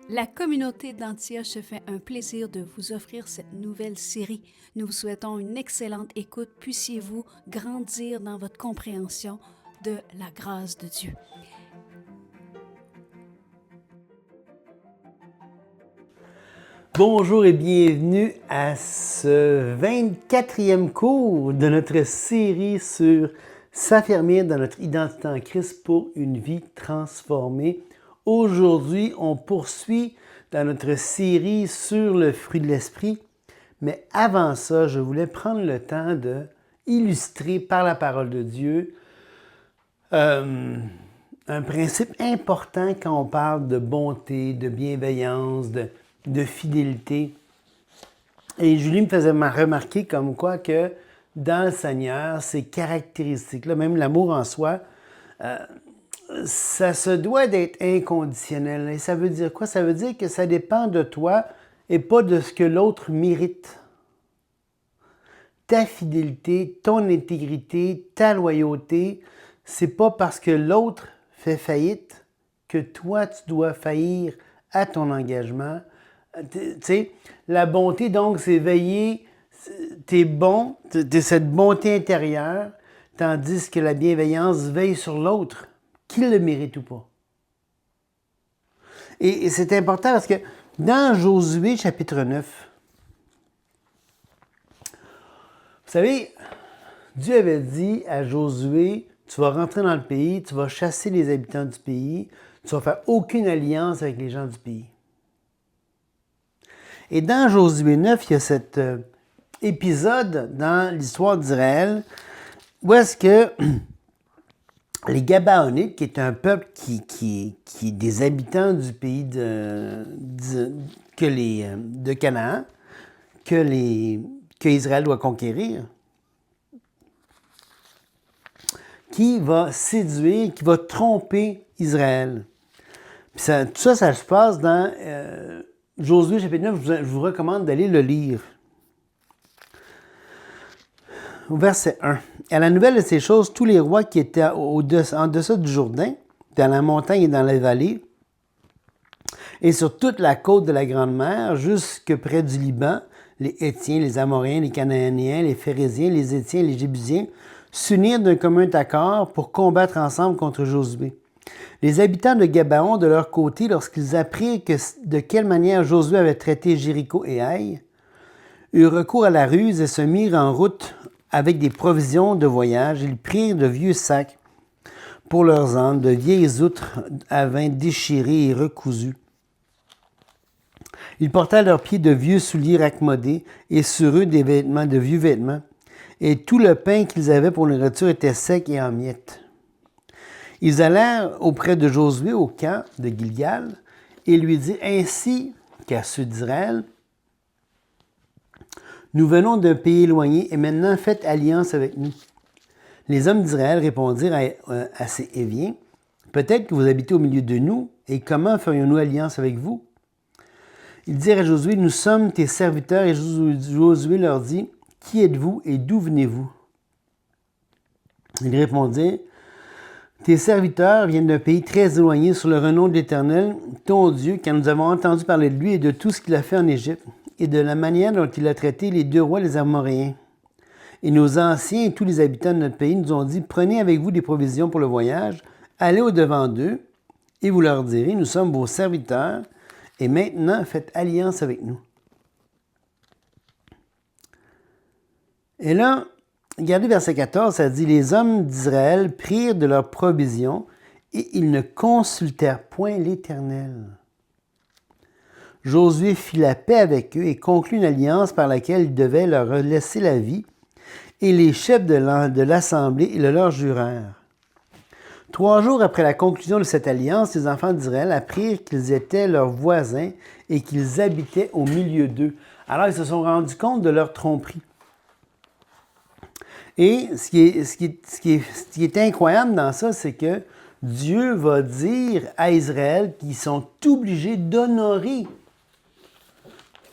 La communauté d'Antioche se fait un plaisir de vous offrir cette nouvelle série. Nous vous souhaitons une excellente écoute. Puissiez-vous grandir dans votre compréhension de la grâce de Dieu. Bonjour et bienvenue à ce 24e cours de notre série sur s'affirmer dans notre identité en Christ pour une vie transformée. Aujourd'hui, on poursuit dans notre série sur le fruit de l'esprit, mais avant ça, je voulais prendre le temps de illustrer par la parole de Dieu un principe important quand on parle de bonté, de bienveillance, de fidélité. Et Julie me faisait remarquer comme quoi que dans le Seigneur, ces caractéristiques-là, même l'amour en soi, ça se doit d'être inconditionnel. Et ça veut dire quoi? Ça veut dire que ça dépend de toi et pas de ce que l'autre mérite. Ta fidélité, ton intégrité, ta loyauté, c'est pas parce que l'autre fait faillite que toi, tu dois faillir à ton engagement. Tu sais, la bonté, donc, c'est veiller, t'es bon, t'es cette bonté intérieure, tandis que la bienveillance veille sur l'autre, qu'il le mérite ou pas. Et c'est important parce que dans Josué, chapitre 9, vous savez, Dieu avait dit à Josué, tu vas rentrer dans le pays, tu vas chasser les habitants du pays, tu vas faire aucune alliance avec les gens du pays. Et dans Josué 9, il y a cet épisode dans l'histoire d'Israël où est-ce que les Gabaonites, qui est un peuple qui est des habitants du pays de Canaan, que Israël doit conquérir, qui va séduire, qui va tromper Israël. Puis tout ça se passe dans Josué chapitre 9, je vous recommande d'aller le lire. Au verset 1. À la nouvelle de ces choses, tous les rois qui étaient en deçà du Jourdain, dans la montagne et dans la vallée, et sur toute la côte de la Grande Mer, jusque près du Liban, les Hétiens, les Amoréens, les Cananéens, les Phérésiens, les Hétiens, les Jébusiens, s'unirent d'un commun accord pour combattre ensemble contre Josué. Les habitants de Gabaon, de leur côté, lorsqu'ils apprirent de quelle manière Josué avait traité Jéricho et Haï, eurent recours à la ruse et se mirent en route avec des provisions de voyage. Ils prirent de vieux sacs pour leurs ânes, de vieilles outres à vin déchirées et recousues. Ils portaient à leurs pieds de vieux souliers raccommodés et sur eux des vêtements, de vieux vêtements. Et tout le pain qu'ils avaient pour nourriture était sec et en miettes. Ils allèrent auprès de Josué au camp de Gilgal et lui dirent ainsi qu'à ceux d'Israël, nous venons d'un pays éloigné et maintenant faites alliance avec nous. Les hommes d'Israël répondirent à ces Héviens, peut-être que vous habitez au milieu de nous, et comment ferions-nous alliance avec vous? Ils dirent à Josué, nous sommes tes serviteurs, et Josué leur dit, qui êtes-vous et d'où venez-vous? Ils répondirent, tes serviteurs viennent d'un pays très éloigné sur le renom de l'Éternel, ton Dieu, car nous avons entendu parler de lui et de tout ce qu'il a fait en Égypte, et de la manière dont il a traité les deux rois, les Amoréens. Et nos anciens et tous les habitants de notre pays nous ont dit, prenez avec vous des provisions pour le voyage, allez au-devant d'eux, et vous leur direz, nous sommes vos serviteurs, et maintenant faites alliance avec nous. Et là, regardez verset 14, ça dit, les hommes d'Israël prirent de leurs provisions, et ils ne consultèrent point l'Éternel. Josué fit la paix avec eux et conclut une alliance par laquelle il devait leur laisser la vie, et les chefs de l'assemblée le leur jurèrent. 3 jours après la conclusion de cette alliance, les enfants d'Israël apprirent qu'ils étaient leurs voisins et qu'ils habitaient au milieu d'eux. Alors ils se sont rendus compte de leur tromperie. Et ce qui est incroyable dans ça, c'est que Dieu va dire à Israël qu'ils sont obligés d'honorer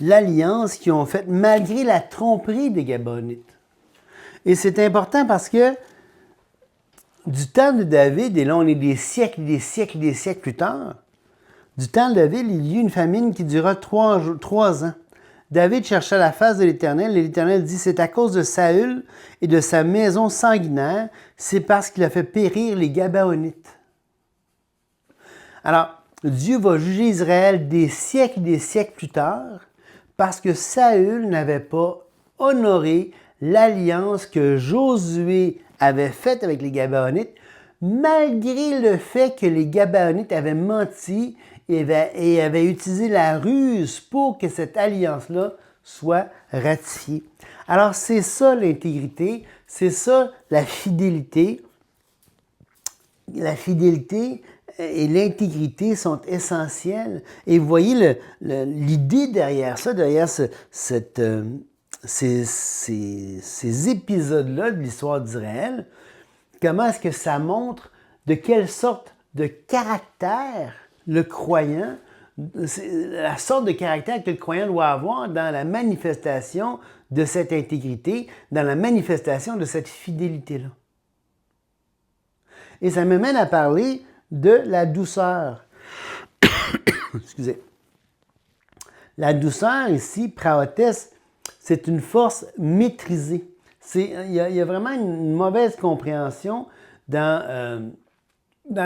l'alliance qu'ils ont faite malgré la tromperie des Gabaonites. Et c'est important parce que du temps de David, et là on est des siècles plus tard, Du temps de David, il y eut une famine qui dura 3 ans. David chercha la face de l'Éternel et l'Éternel dit, c'est à cause de Saül et de sa maison sanguinaire, c'est parce qu'il a fait périr les Gabaonites. Alors, Dieu va juger Israël des siècles plus tard parce que Saül n'avait pas honoré l'alliance que Josué avait faite avec les Gabaonites, malgré le fait que les Gabaonites avaient menti et avaient utilisé la ruse pour que cette alliance-là soit ratifiée. Alors, c'est ça l'intégrité, c'est ça la fidélité. La fidélité et l'intégrité sont essentielles. Et vous voyez l'idée derrière ça, derrière ces épisodes-là de l'histoire d'Israël, comment est-ce que ça montre de quelle sorte de caractère le croyant, la sorte de caractère que le croyant doit avoir dans la manifestation de cette intégrité, dans la manifestation de cette fidélité-là. Et ça m'amène à parler de la douceur. Excusez. La douceur ici, praotes, c'est une force maîtrisée. Il y a vraiment une mauvaise compréhension dans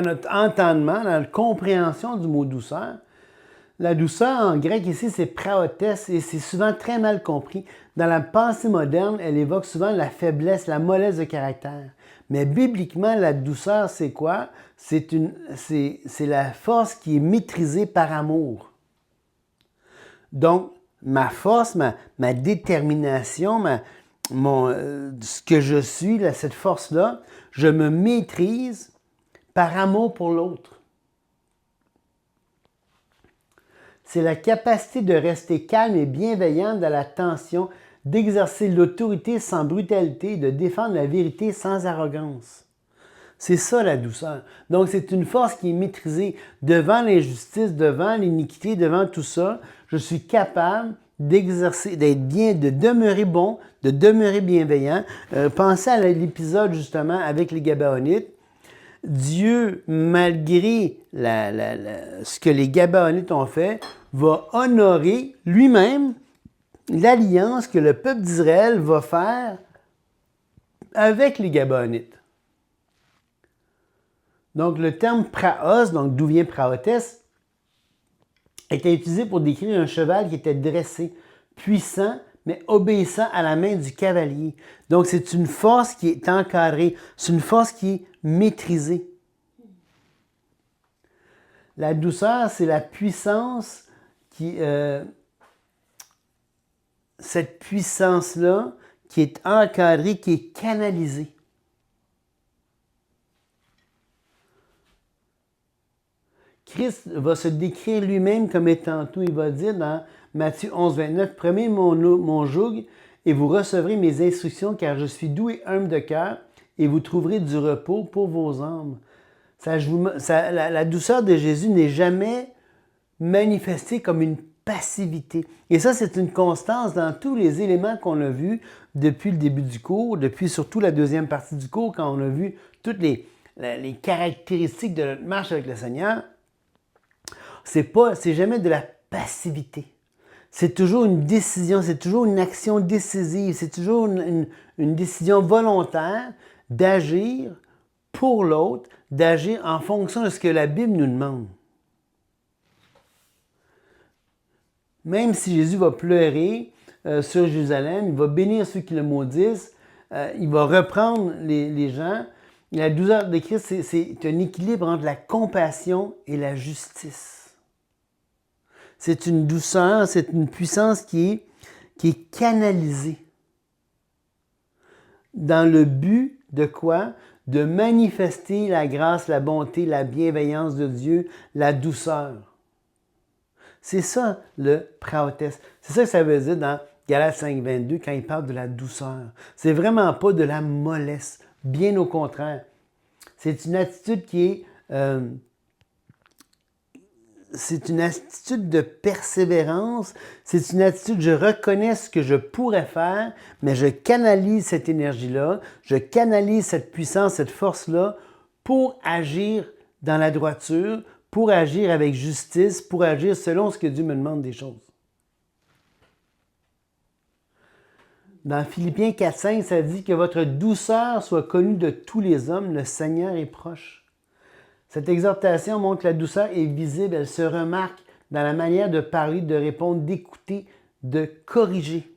notre entendement, dans la compréhension du mot douceur. La douceur en grec ici, c'est praotes et c'est souvent très mal compris. Dans la pensée moderne, elle évoque souvent la faiblesse, la mollesse de caractère. Mais bibliquement, la douceur, c'est quoi? C'est la force qui est maîtrisée par amour. Donc, ma force, ma détermination, ce que je suis, cette force-là, je me maîtrise par amour pour l'autre. C'est la capacité de rester calme et bienveillant dans la tension, d'exercer l'autorité sans brutalité, de défendre la vérité sans arrogance. C'est ça la douceur. Donc c'est une force qui est maîtrisée devant l'injustice, devant l'iniquité, devant tout ça. Je suis capable d'exercer, d'être bien, de demeurer bon, de demeurer bienveillant. Pensez à l'épisode justement avec les Gabaonites. Dieu, malgré ce que les Gabaonites ont fait, va honorer lui-même l'alliance que le peuple d'Israël va faire avec les Gabaonites. Donc, le terme praos, donc d'où vient praotes, était utilisé pour décrire un cheval qui était dressé, puissant, mais obéissant à la main du cavalier. Donc, c'est une force qui est encadrée, c'est une force qui est maîtrisée. La douceur, c'est la puissance cette puissance-là qui est encadrée, qui est canalisée. Christ va se décrire lui-même comme étant tout. Il va dire dans Matthieu 11, 29, « Prenez mon joug et vous recevrez mes instructions, car je suis doux et humble de cœur, et vous trouverez du repos pour vos âmes. » La douceur de Jésus n'est jamais manifestée comme une passivité. Et ça, c'est une constance dans tous les éléments qu'on a vus depuis le début du cours, depuis surtout la deuxième partie du cours, quand on a vu toutes les caractéristiques de notre marche avec le Seigneur. C'est jamais de la passivité. C'est toujours une décision, c'est toujours une action décisive, c'est toujours une décision volontaire d'agir pour l'autre, d'agir en fonction de ce que la Bible nous demande. Même si Jésus va pleurer sur Jérusalem, il va bénir ceux qui le maudissent, il va reprendre les gens. La douceur de Christ, c'est un équilibre entre la compassion et la justice. C'est une douceur, c'est une puissance qui est canalisée. Dans le but de quoi? De manifester la grâce, la bonté, la bienveillance de Dieu, la douceur. C'est ça le praotes. C'est ça que ça veut dire dans Galates 5, 22 quand il parle de la douceur. C'est vraiment pas de la mollesse, bien au contraire. C'est une attitude qui est... c'est une attitude de persévérance, c'est une attitude, je reconnais ce que je pourrais faire, mais je canalise cette énergie-là, je canalise cette puissance, cette force-là pour agir dans la droiture, pour agir avec justice, pour agir selon ce que Dieu me demande des choses. Dans Philippiens 4,5, ça dit que votre douceur soit connue de tous les hommes, le Seigneur est proche. Cette exhortation montre que la douceur est visible, elle se remarque dans la manière de parler, de répondre, d'écouter, de corriger.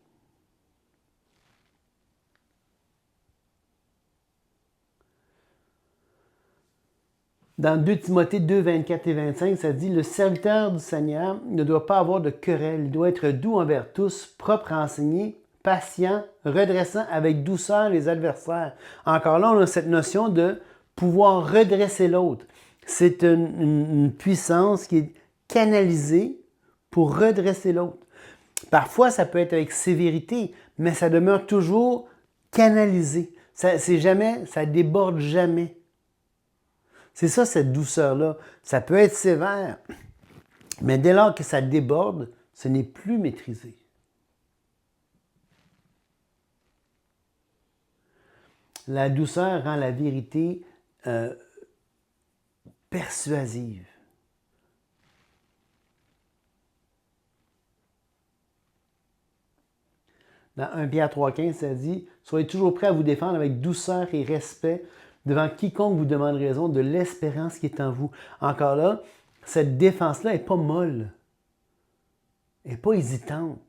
Dans 2 Timothée 2, 24 et 25, ça dit « Le serviteur du Seigneur ne doit pas avoir de querelle, il doit être doux envers tous, propre à enseigner, patient, redressant avec douceur les adversaires. » Encore là, on a cette notion de pouvoir redresser l'autre. C'est une puissance qui est canalisée pour redresser l'autre. Parfois, ça peut être avec sévérité, mais ça demeure toujours canalisé. Ça déborde jamais. C'est ça, cette douceur-là. Ça peut être sévère, mais dès lors que ça déborde, ce n'est plus maîtrisé. La douceur rend la vérité persuasive. Dans 1 Pierre 3,15, ça dit « Soyez toujours prêts à vous défendre avec douceur et respect devant quiconque vous demande raison de l'espérance qui est en vous. » Encore là, cette défense-là n'est pas molle. Elle n'est pas hésitante.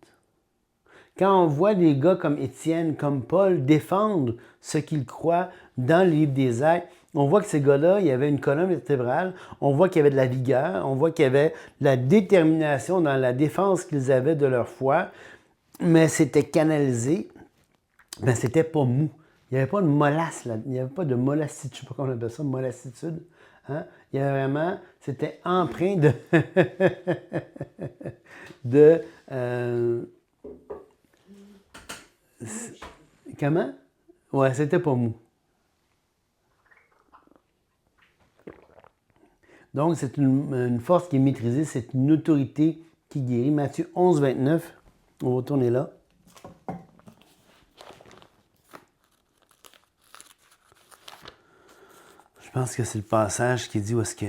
Quand on voit des gars comme Étienne, comme Paul défendre ce qu'ils croient dans le livre des Actes, on voit que ces gars-là, il y avait une colonne vertébrale, on voit qu'il y avait de la vigueur, on voit qu'il y avait de la détermination dans la défense qu'ils avaient de leur foi, mais c'était canalisé, mais c'était pas mou. Il n'y avait pas de mollasse, là. Il n'y avait pas de mollassitude, je ne sais pas comment on appelle ça, mollassitude. Hein? Il y avait vraiment, c'était empreint de comment? Ouais, c'était pas mou. Donc, c'est une force qui est maîtrisée, c'est une autorité qui guérit. Matthieu 11, 29, on va tourner là. Je pense que c'est le passage qui dit où est-ce que...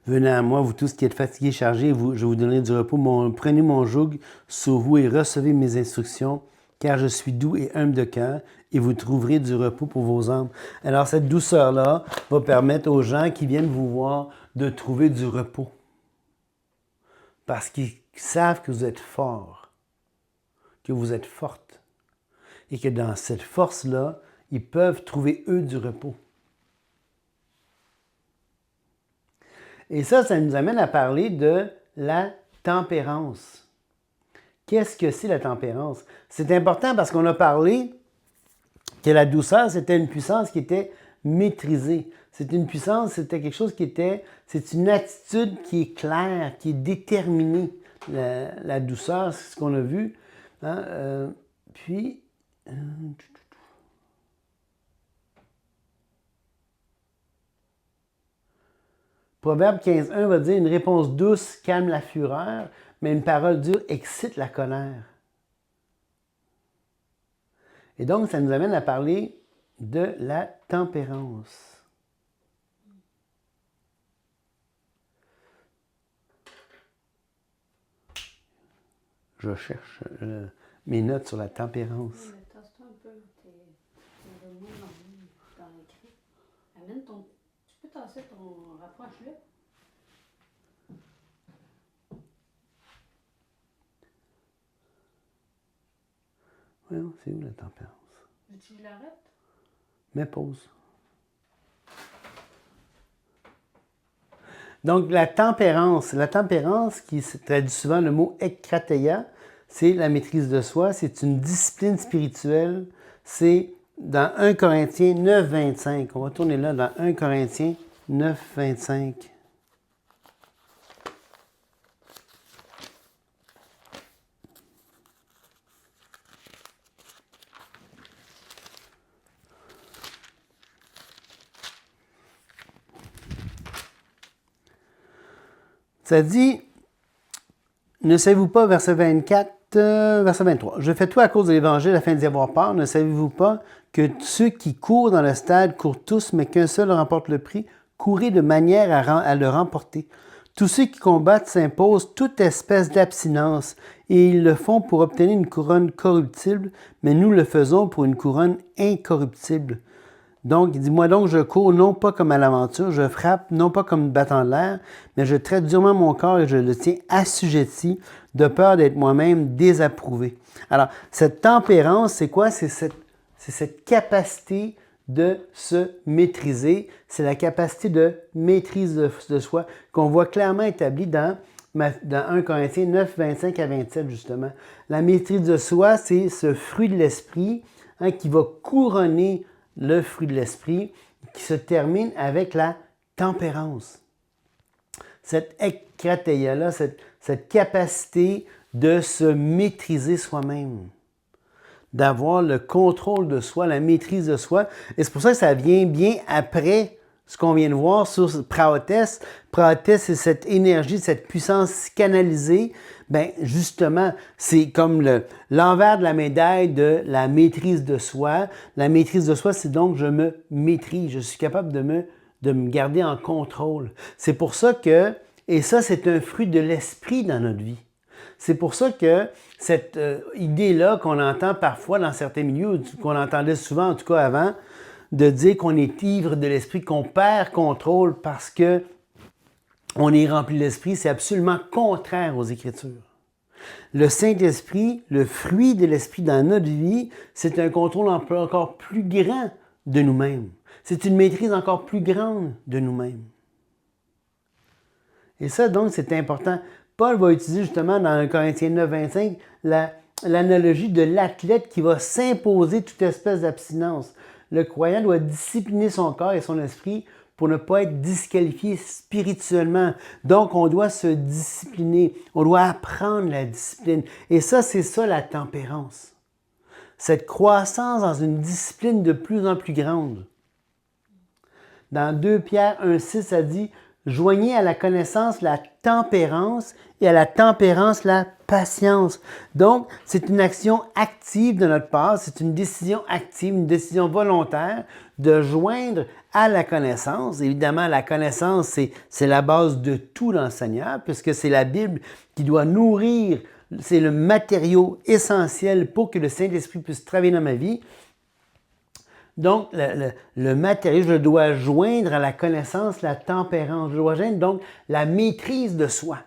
Venez à moi, vous tous qui êtes fatigués et chargés, je vous donnerai du repos. Prenez mon joug sur vous et recevez mes instructions, car je suis doux et humble de cœur, et vous trouverez du repos pour vos âmes. Alors, cette douceur-là va permettre aux gens qui viennent vous voir de trouver du repos. Parce qu'ils savent que vous êtes fort, que vous êtes forte, et que dans cette force-là, ils peuvent trouver, eux, du repos. Et ça nous amène à parler de la tempérance. Qu'est-ce que c'est la tempérance? C'est important parce qu'on a parlé que la douceur, c'était une puissance qui était maîtrisée. C'est une puissance, c'était quelque chose qui était... C'est une attitude qui est claire, qui est déterminée. La douceur, c'est ce qu'on a vu. Hein? Proverbe 15.1 va dire « Une réponse douce calme la fureur, mais une parole dure excite la colère. » Et donc, ça nous amène à parler de la tempérance. Je cherche mes notes sur la tempérance. Oui, mais tasse-toi un peu, t'es de moins en moins dans l'écrit. Amène ton... Tu peux tasser ton... Rapproche-le. Oui, c'est où la tempérance? Veux-tu que je l'arrête? Mais pause. Donc, la tempérance qui se traduit souvent le mot ekkrateia, c'est la maîtrise de soi, c'est une discipline spirituelle. C'est dans 1 Corinthiens 9, 25. On va tourner là dans 1 Corinthiens 9, 25. Ça dit, ne savez-vous pas, verset 24, verset 23. « Je fais tout à cause de l'Évangile afin d'y avoir part. Ne savez-vous pas que ceux qui courent dans le stade courent tous, mais qu'un seul remporte le prix? Courez de manière à le remporter. Tous ceux qui combattent s'imposent toute espèce d'abstinence, et ils le font pour obtenir une couronne corruptible, mais nous le faisons pour une couronne incorruptible. Donc, il dit, moi donc, je cours non pas comme à l'aventure, je frappe non pas comme battant l'air, mais je traite durement mon corps et je le tiens assujetti, de peur d'être moi-même désapprouvé. » Alors, cette tempérance, c'est quoi? C'est cette capacité de se maîtriser, c'est la capacité de maîtrise de soi qu'on voit clairement établie dans 1 Corinthiens 9, 25 à 27, justement. La maîtrise de soi, c'est ce fruit de l'esprit qui va couronner le fruit de l'esprit qui se termine avec la tempérance. Cette ekrateia-là, cette capacité de se maîtriser soi-même, d'avoir le contrôle de soi, la maîtrise de soi. Et c'est pour ça que ça vient bien après ce qu'on vient de voir sur Praotes. Praotes, c'est cette énergie, cette puissance canalisée. Bien, justement, c'est comme l'envers de la médaille de la maîtrise de soi. La maîtrise de soi, c'est donc je me maîtrise, je suis capable de me garder en contrôle. C'est pour ça que, et ça, c'est un fruit de l'esprit dans notre vie. C'est pour ça que cette idée-là qu'on entend parfois dans certains milieux, qu'on entendait souvent, en tout cas avant, de dire qu'on est ivre de l'esprit, qu'on perd contrôle parce que on est rempli de l'esprit, c'est absolument contraire aux Écritures. Le Saint-Esprit, le fruit de l'esprit dans notre vie, c'est un contrôle encore plus grand de nous-mêmes. C'est une maîtrise encore plus grande de nous-mêmes. Et ça, donc, c'est important. Paul va utiliser justement dans 1 Corinthiens 9, 25 l'analogie de l'athlète qui va s'imposer toute espèce d'abstinence. Le croyant doit discipliner son corps et son esprit pour ne pas être disqualifié spirituellement. Donc, on doit se discipliner. On doit apprendre la discipline. Et ça, c'est ça la tempérance. Cette croissance dans une discipline de plus en plus grande. Dans 2 Pierre 1,6, ça dit « Joignez à la connaissance la tempérance et à la tempérance la patience. » Donc, c'est une action active de notre part, c'est une décision active, une décision volontaire de joindre à la connaissance. Évidemment, la connaissance, c'est la base de tout dans le Seigneur, puisque c'est la Bible qui doit nourrir, c'est le matériau essentiel pour que le Saint-Esprit puisse travailler dans ma vie. Donc, le matériau, je dois joindre à la connaissance la tempérance. Je dois joindre donc la maîtrise de soi.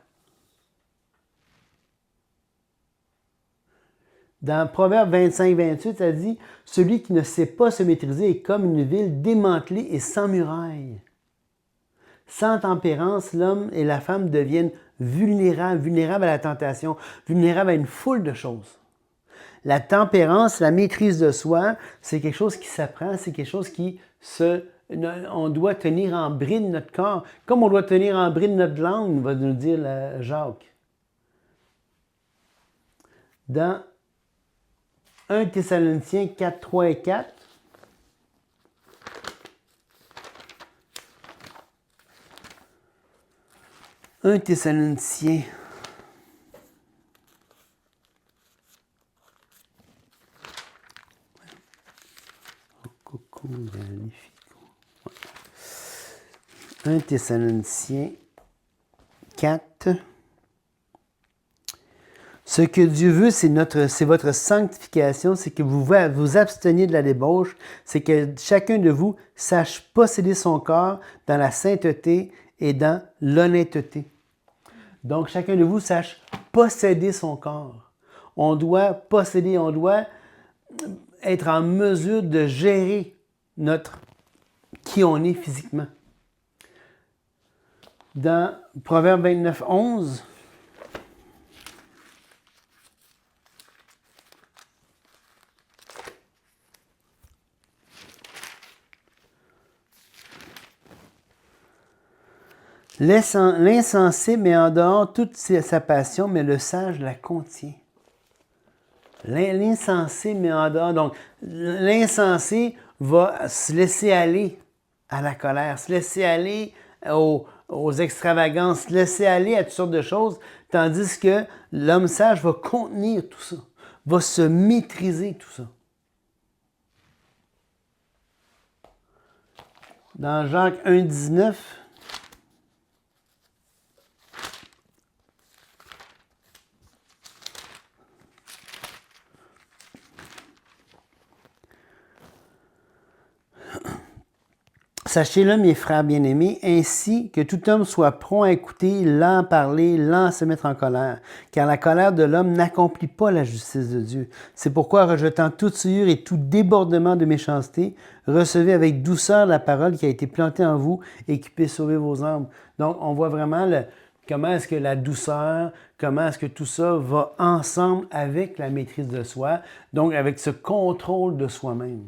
Dans Proverbe 25-28, ça dit « Celui qui ne sait pas se maîtriser est comme une ville démantelée et sans muraille. » Sans tempérance, l'homme et la femme deviennent vulnérables à la tentation, vulnérables à une foule de choses. La tempérance, la maîtrise de soi, c'est quelque chose qui s'apprend, c'est quelque chose on doit tenir en bride notre corps, comme on doit tenir en bride notre langue, va nous dire Jacques. Dans 1 Thessaloniciens 4, 3 et 4, un Thessaloniciens 1 Thessaloniciens 4. Ce que Dieu veut, c'est votre sanctification, c'est que vous vous absteniez de la débauche, c'est que chacun de vous sache posséder son corps dans la sainteté et dans l'honnêteté. Donc, chacun de vous sache posséder son corps. On doit posséder, on doit être en mesure de gérer qui on est physiquement. Dans Proverbe 29, 11, l'insensé met en dehors toute sa passion, mais le sage la contient. L'insensé met en dehors. Donc, l'insensé va se laisser aller à la colère, se laisser aller aux extravagances, laisser aller à toutes sortes de choses, tandis que l'homme sage va contenir tout ça, va se maîtriser tout ça. Dans Jacques 1,19, sachez-le, mes frères bien-aimés, ainsi que tout homme soit prompt à écouter, lent à parler, lent à se mettre en colère. Car la colère de l'homme n'accomplit pas la justice de Dieu. C'est pourquoi, rejetant toute souillure et tout débordement de méchanceté, recevez avec douceur la parole qui a été plantée en vous et qui peut sauver vos âmes. Donc, on voit vraiment comment est-ce que la douceur, comment est-ce que tout ça va ensemble avec la maîtrise de soi, donc avec ce contrôle de soi-même.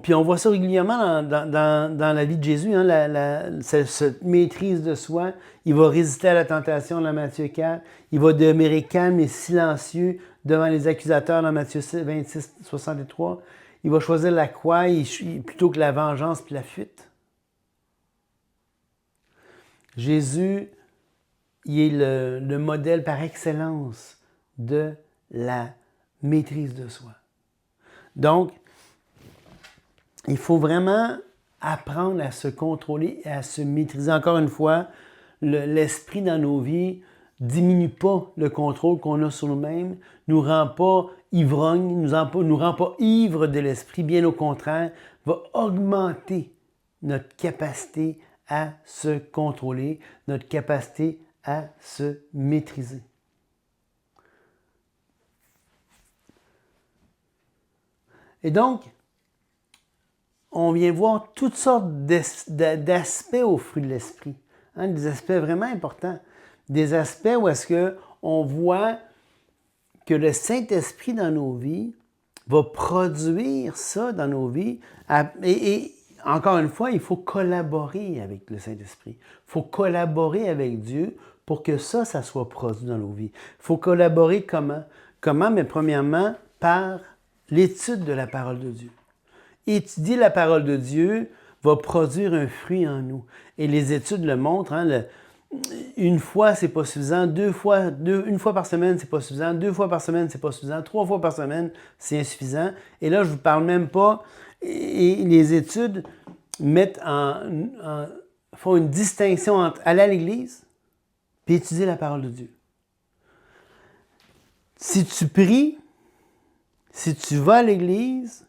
Puis on voit ça régulièrement dans la vie de Jésus, hein, cette maîtrise de soi. Il va résister à la tentation dans Matthieu 4. Il va demeurer calme et silencieux devant les accusateurs dans Matthieu 26, 63. Il va choisir la croix plutôt que la vengeance puis la fuite. Jésus, il est le modèle par excellence de la maîtrise de soi. Donc, il faut vraiment apprendre à se contrôler et à se maîtriser. Encore une fois, l'esprit dans nos vies ne diminue pas le contrôle qu'on a sur nous-mêmes, ne nous rend pas ivrognes, ne nous rend pas ivres de l'esprit, bien au contraire, va augmenter notre capacité à se contrôler, notre capacité à se maîtriser. Et donc, on vient voir toutes sortes d'aspects au fruit de l'esprit. Hein, des aspects vraiment importants. Des aspects où est-ce qu'on voit que le Saint-Esprit dans nos vies va produire ça dans nos vies. Et encore une fois, il faut collaborer avec le Saint-Esprit. Il faut collaborer avec Dieu pour que ça soit produit dans nos vies. Il faut collaborer comment? Comment? Mais premièrement, par l'étude de la parole de Dieu. Étudier la parole de Dieu va produire un fruit en nous. Et les études le montrent. Hein, une fois, c'est pas suffisant. Une fois par semaine, c'est pas suffisant. 2 fois par semaine, c'est pas suffisant. 3 fois par semaine, c'est insuffisant. Et là, je ne vous parle même pas. Et les études font une distinction entre aller à l'église et étudier la parole de Dieu. Si tu pries, si tu vas à l'église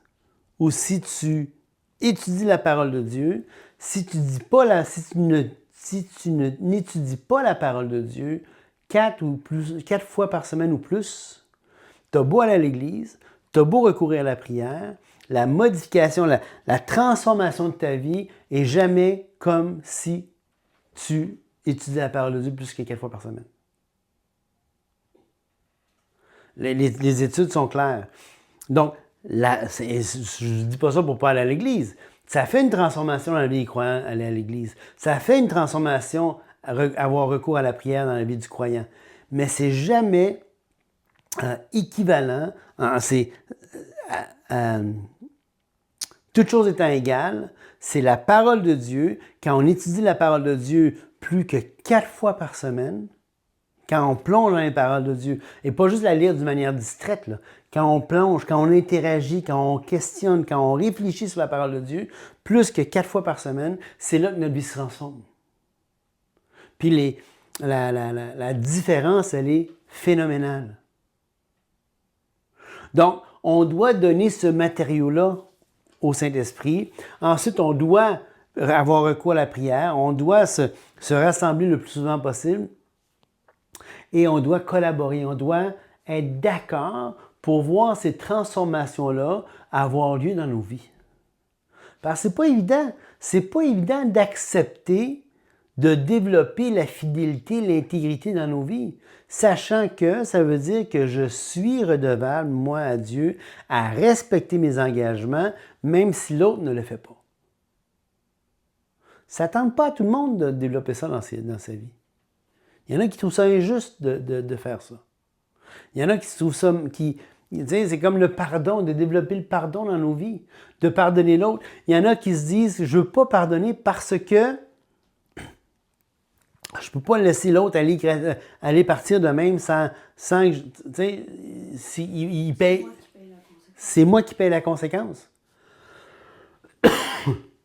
ou si tu étudies la parole de Dieu, si tu n'étudies pas la parole de Dieu 4 fois par semaine ou plus, tu as beau aller à l'église, tu as beau recourir à la prière, la modification, la transformation de ta vie est jamais comme si tu étudies la parole de Dieu plus que 4 fois par semaine. Les études sont claires. Donc, je ne dis pas ça pour ne pas aller à l'église. Ça fait une transformation dans la vie du croyant, aller à l'église. Ça fait une transformation, avoir recours à la prière dans la vie du croyant. Mais c'est jamais équivalent. Toute chose étant égale, c'est la parole de Dieu. Quand on étudie la parole de Dieu plus que 4 fois par semaine, quand on plonge dans les paroles de Dieu, et pas juste la lire d'une manière distraite, là. Quand on plonge, quand on interagit, quand on questionne, quand on réfléchit sur la parole de Dieu, plus que 4 fois par semaine, c'est là que notre vie se transforme. Puis la différence, elle est phénoménale. Donc, on doit donner ce matériau-là au Saint-Esprit. Ensuite, on doit avoir recours à la prière. On doit se rassembler le plus souvent possible. Et on doit collaborer, on doit être d'accord pour voir ces transformations-là avoir lieu dans nos vies. Parce que c'est pas évident d'accepter de développer la fidélité, l'intégrité dans nos vies, sachant que ça veut dire que je suis redevable, moi, à Dieu, à respecter mes engagements, même si l'autre ne le fait pas. Ça ne tente pas à tout le monde de développer ça dans sa vie. Il y en a qui trouvent ça injuste de faire ça. Il y en a qui trouvent ça, qui Tu sais, c'est comme le pardon, de développer le pardon dans nos vies, de pardonner l'autre. Il y en a qui se disent, je ne veux pas pardonner parce que je ne peux pas laisser l'autre aller partir de même sans que, tu sais, il paye. C'est moi qui paye la conséquence.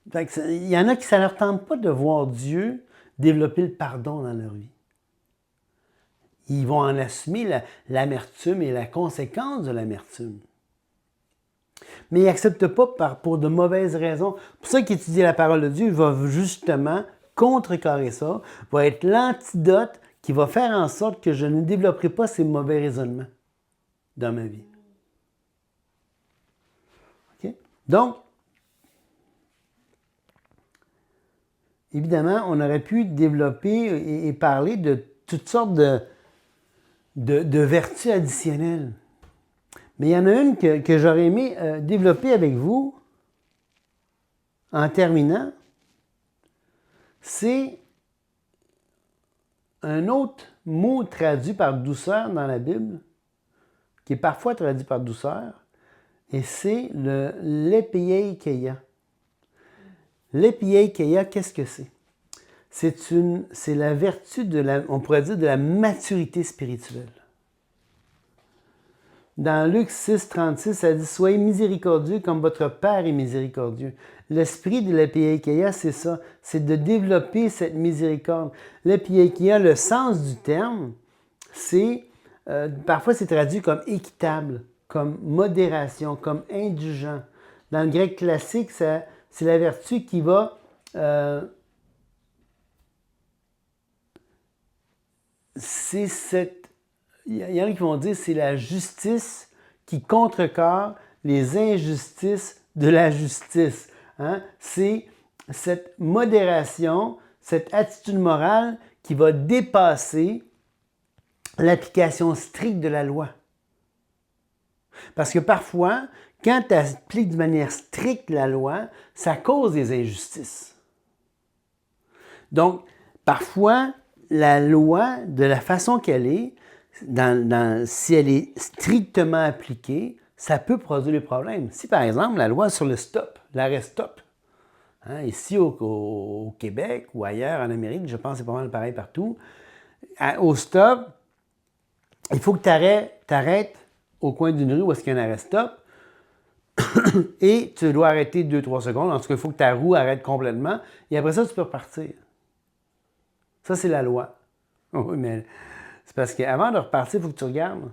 Il y en a qui, ça ne leur tente pas de voir Dieu développer le pardon dans leur vie. Ils vont en assumer l'amertume et la conséquence de l'amertume. Mais ils n'acceptent pas pour de mauvaises raisons. Pour ça qu'étudier la parole de Dieu va justement contrecarrer ça, va être l'antidote qui va faire en sorte que je ne développerai pas ces mauvais raisonnements dans ma vie. Okay? Donc, évidemment, on aurait pu développer et parler de toutes sortes de vertus additionnelles. Mais il y en a une que j'aurais aimé développer avec vous en terminant. C'est un autre mot traduit par douceur dans la Bible, qui est parfois traduit par douceur, et c'est le l'épieikeia. L'épieikeia, qu'est-ce que c'est? C'est la vertu on pourrait dire, de la maturité spirituelle. Dans Luc 6, 36, ça dit « Soyez miséricordieux comme votre Père est miséricordieux ». L'esprit de l'épieikeia, c'est ça, c'est de développer cette miséricorde. L'épieikeia, le sens du terme, c'est, parfois c'est traduit comme équitable, comme modération, comme indulgent. Dans le grec classique, c'est la vertu qui va... c'est cette... Il y en a qui vont dire que c'est la justice qui contrecarre les injustices de la justice. Hein? C'est cette modération, cette attitude morale qui va dépasser l'application stricte de la loi. Parce que parfois, quand tu appliques de manière stricte la loi, ça cause des injustices. Donc, parfois, la loi, de la façon qu'elle est, si elle est strictement appliquée, ça peut produire des problèmes. Si, par exemple, la loi sur le stop, l'arrêt stop, hein, ici au Québec ou ailleurs en Amérique, je pense que c'est pas mal pareil partout, au stop, il faut que tu arrêtes au coin d'une rue où est-ce qu'il y a un arrêt stop et tu dois arrêter 2-3 secondes. En tout cas, il faut que ta roue arrête complètement et après ça, tu peux repartir. Ça, c'est la loi. Oui, mais c'est parce qu'avant de repartir, il faut que tu regardes.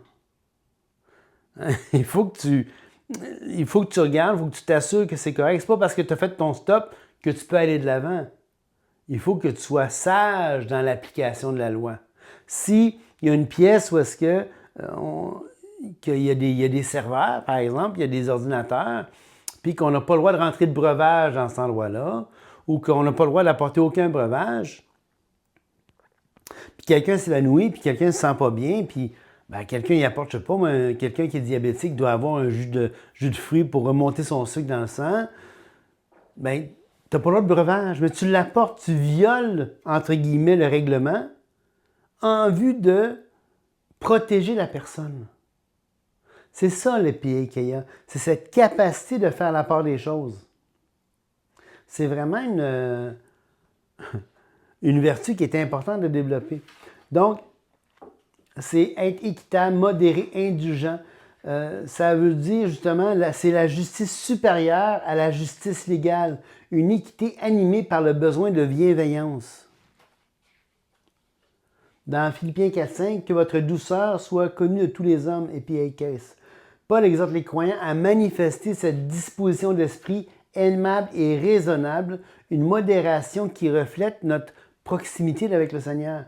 Il faut que tu regardes, il faut que tu t'assures que c'est correct. C'est pas parce que tu as fait ton stop que tu peux aller de l'avant. Il faut que tu sois sage dans l'application de la loi. S'il y a une pièce où est-ce qu'il y a des serveurs, par exemple, il y a des ordinateurs, puis qu'on n'a pas le droit de rentrer de breuvage dans cet endroit-là, ou qu'on n'a pas le droit d'apporter aucun breuvage, puis quelqu'un s'évanouit, puis quelqu'un ne se sent pas bien, puis quelqu'un y apporte, je ne sais pas, mais quelqu'un qui est diabétique doit avoir un jus de fruits pour remonter son sucre dans le sang, tu n'as pas le droit de breuvage, mais tu l'apportes, tu violes, entre guillemets, le règlement en vue de protéger la personne. C'est ça l'épieikeia, c'est cette capacité de faire la part des choses. C'est vraiment une vertu qui est importante de développer. Donc, c'est être équitable, modéré, indulgent. Ça veut dire justement, c'est la justice supérieure à la justice légale. Une équité animée par le besoin de bienveillance. Dans Philippiens 4.5, que votre douceur soit connue de tous les hommes, épieikès. Paul exhorte les croyants à manifester cette disposition d'esprit aimable et raisonnable, une modération qui reflète notre proximité avec le Seigneur.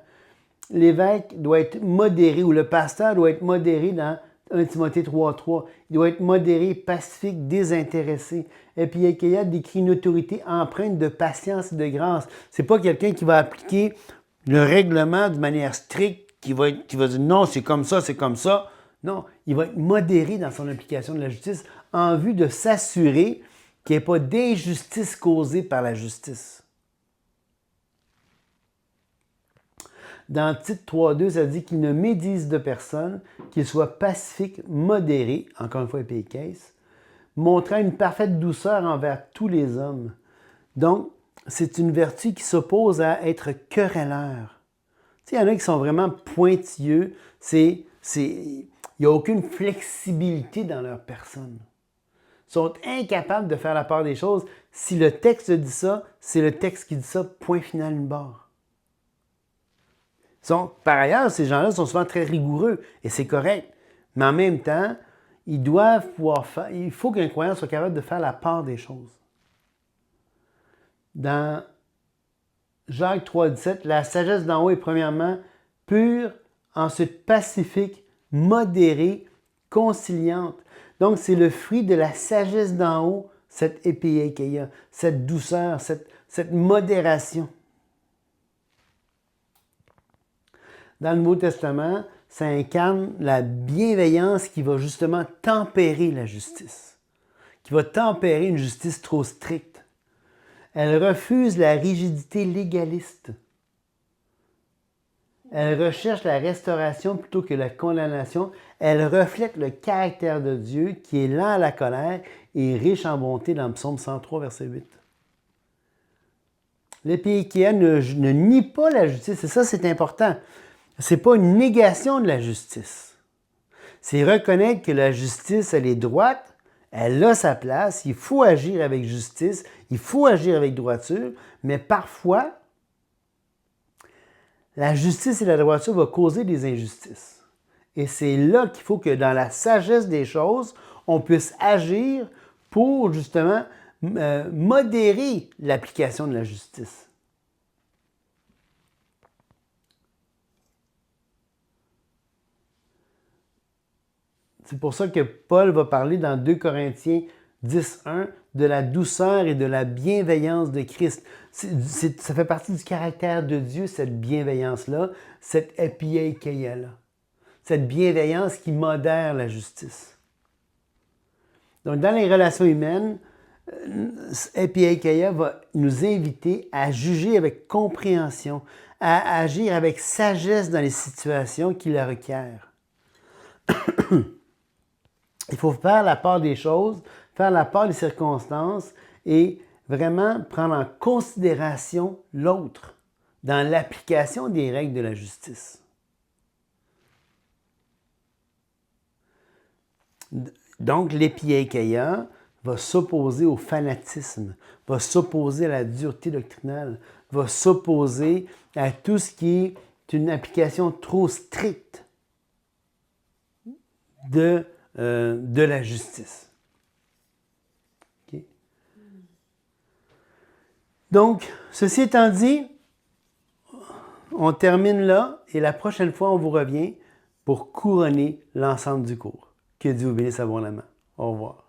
L'évêque doit être modéré, ou le pasteur doit être modéré dans 1 Timothée 3.3. Il doit être modéré, pacifique, désintéressé. Épieikeia décrit une autorité empreinte de patience et de grâce. C'est pas quelqu'un qui va appliquer le règlement de manière stricte, qui va dire non, c'est comme ça, c'est comme ça. Non, il va être modéré dans son application de la justice en vue de s'assurer qu'il n'y ait pas d'injustice causée par la justice. Dans Tite 3.2, ça dit qu'il ne médise de personne, qu'il soit pacifique, modéré, encore une fois épéikéis, montrant une parfaite douceur envers tous les hommes. Donc, c'est une vertu qui s'oppose à être querelleur. Tu sais, il y en a qui sont vraiment pointilleux, il n'y a aucune flexibilité dans leur personne. Ils sont incapables de faire la part des choses. Si le texte dit ça, c'est le texte qui dit ça, point final, une barre. Par ailleurs, ces gens-là sont souvent très rigoureux, et c'est correct. Mais en même temps, ils doivent pouvoir faire, il faut qu'un croyant soit capable de faire la part des choses. Dans Jacques 3,17, la sagesse d'en haut est premièrement pure, ensuite pacifique, modérée, conciliante. Donc, c'est le fruit de la sagesse d'en haut, cette épieikeia, cette douceur, cette modération. Dans le Nouveau Testament, ça incarne la bienveillance qui va justement tempérer la justice, qui va tempérer une justice trop stricte. Elle refuse la rigidité légaliste. Elle recherche la restauration plutôt que la condamnation. Elle reflète le caractère de Dieu qui est lent à la colère et riche en bonté dans le psaume 103, verset 8. L'épieikeia ne nie pas la justice, et ça c'est important. Ce n'est pas une négation de la justice. C'est reconnaître que la justice, elle est droite, elle a sa place, il faut agir avec justice, il faut agir avec droiture, mais parfois, la justice et la droiture vont causer des injustices. Et c'est là qu'il faut que dans la sagesse des choses, on puisse agir pour justement modérer l'application de la justice. C'est pour ça que Paul va parler dans 2 Corinthiens 10.1 de la douceur et de la bienveillance de Christ. Ça fait partie du caractère de Dieu, cette bienveillance-là, cette epieikeia-là. Cette bienveillance qui modère la justice. Donc, dans les relations humaines, epieikeia va nous inviter à juger avec compréhension, à agir avec sagesse dans les situations qui la requièrent. Il faut faire la part des choses, faire la part des circonstances et vraiment prendre en considération l'autre dans l'application des règles de la justice. Donc, l'épieikeia va s'opposer au fanatisme, va s'opposer à la dureté doctrinale, va s'opposer à tout ce qui est une application trop stricte de la justice. Okay. Donc, ceci étant dit, on termine là et la prochaine fois, on vous revient pour couronner l'ensemble du cours. Que Dieu vous bénisse abondamment. Au revoir.